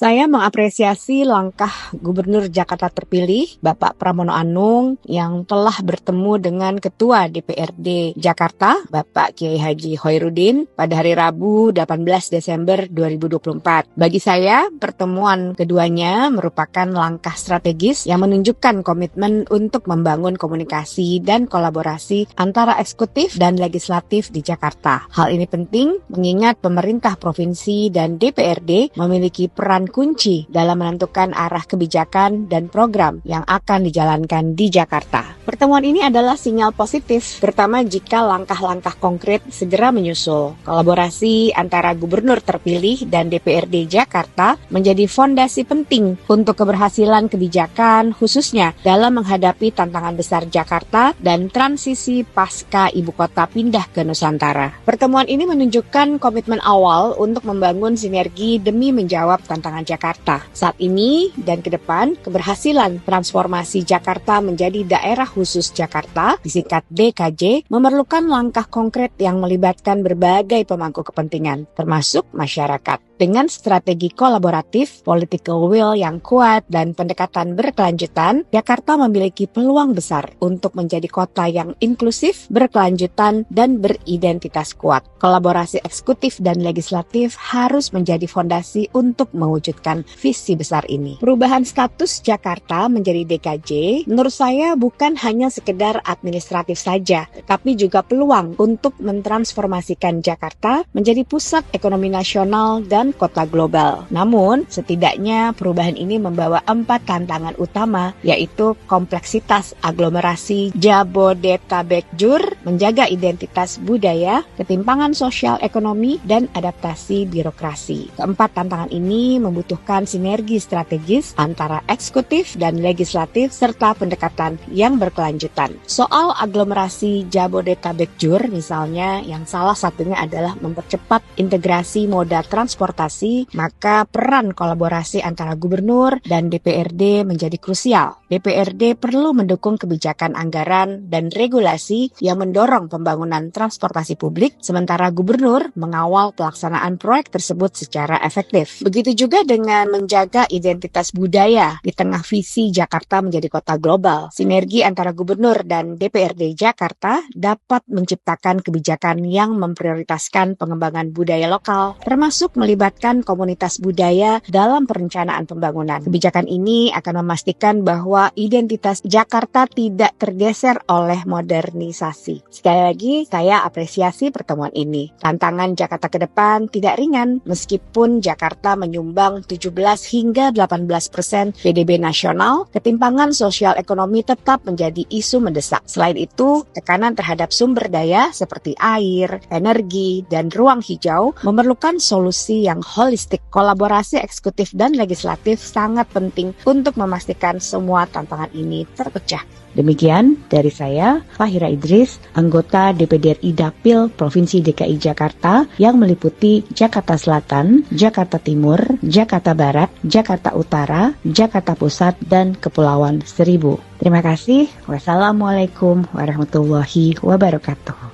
Saya mengapresiasi langkah Gubernur Jakarta terpilih, Bapak Pramono Anung, yang telah bertemu dengan Ketua DPRD Jakarta, Bapak Kiai Haji Khoirudin, pada hari Rabu 18 Desember 2024. Bagi saya, pertemuan keduanya merupakan langkah strategis yang menunjukkan komitmen untuk membangun komunikasi dan kolaborasi antara eksekutif dan legislatif di Jakarta. Hal ini penting mengingat pemerintah provinsi dan DPRD memiliki peran kunci dalam menentukan arah kebijakan dan program yang akan dijalankan di Jakarta. Pertemuan ini adalah sinyal positif, terutama jika langkah-langkah konkret segera menyusul. Kolaborasi antara gubernur terpilih dan DPRD Jakarta menjadi fondasi penting untuk keberhasilan kebijakan, khususnya dalam menghadapi tantangan besar Jakarta dan transisi pasca ibu kota pindah ke Nusantara. Pertemuan ini menunjukkan komitmen awal untuk membangun sinergi demi menjawab tantangan Jakarta. Saat ini dan ke depan, keberhasilan transformasi Jakarta menjadi daerah khusus Jakarta, disingkat DKJ, memerlukan langkah konkret yang melibatkan berbagai pemangku kepentingan, termasuk masyarakat. Dengan strategi kolaboratif, political will yang kuat, dan pendekatan berkelanjutan, Jakarta memiliki peluang besar untuk menjadi kota yang inklusif, berkelanjutan, dan beridentitas kuat. Kolaborasi eksekutif dan legislatif harus menjadi fondasi untuk mewujudkan visi besar ini. Perubahan status Jakarta menjadi DKJ, menurut saya bukan hanya sekedar administratif saja, tapi juga peluang untuk mentransformasikan Jakarta menjadi pusat ekonomi nasional dan kota global. Namun, setidaknya perubahan ini membawa 4 tantangan utama, yaitu kompleksitas aglomerasi Jabodetabek-Jur, menjaga identitas budaya, ketimpangan sosial ekonomi, dan adaptasi birokrasi. Keempat tantangan ini membutuhkan sinergi strategis antara eksekutif dan legislatif serta pendekatan yang berkelanjutan. Soal aglomerasi Jabodetabek-Jur misalnya, yang salah satunya adalah mempercepat integrasi moda transportasi, maka peran kolaborasi antara gubernur dan DPRD menjadi krusial. DPRD perlu mendukung kebijakan anggaran dan regulasi yang mendorong pembangunan transportasi publik, sementara gubernur mengawal pelaksanaan proyek tersebut secara efektif. Begitu juga dengan menjaga identitas budaya di tengah visi Jakarta menjadi kota global. Sinergi antara gubernur dan DPRD Jakarta dapat menciptakan kebijakan yang memprioritaskan pengembangan budaya lokal, termasuk melibatkan komunitas budaya dalam perencanaan pembangunan. Kebijakan ini akan memastikan bahwa identitas Jakarta tidak tergeser oleh modernisasi. Sekali lagi, saya apresiasi pertemuan ini. Tantangan Jakarta ke depan tidak ringan, meskipun Jakarta menyumbang 17 hingga 18% PDB nasional, ketimpangan sosial ekonomi tetap menjadi isu mendesak. Selain itu, tekanan terhadap sumber daya seperti air, energi, dan ruang hijau memerlukan solusi yang holistik. Kolaborasi eksekutif dan legislatif sangat penting untuk memastikan semua tantangan ini terpecah. Demikian dari saya, Fahira Idris, anggota DPD RI Dapil Provinsi DKI Jakarta yang meliputi Jakarta Selatan, Jakarta Timur, Jakarta Barat, Jakarta Utara, Jakarta Pusat, dan Kepulauan Seribu. Terima kasih. Wassalamualaikum warahmatullahi wabarakatuh.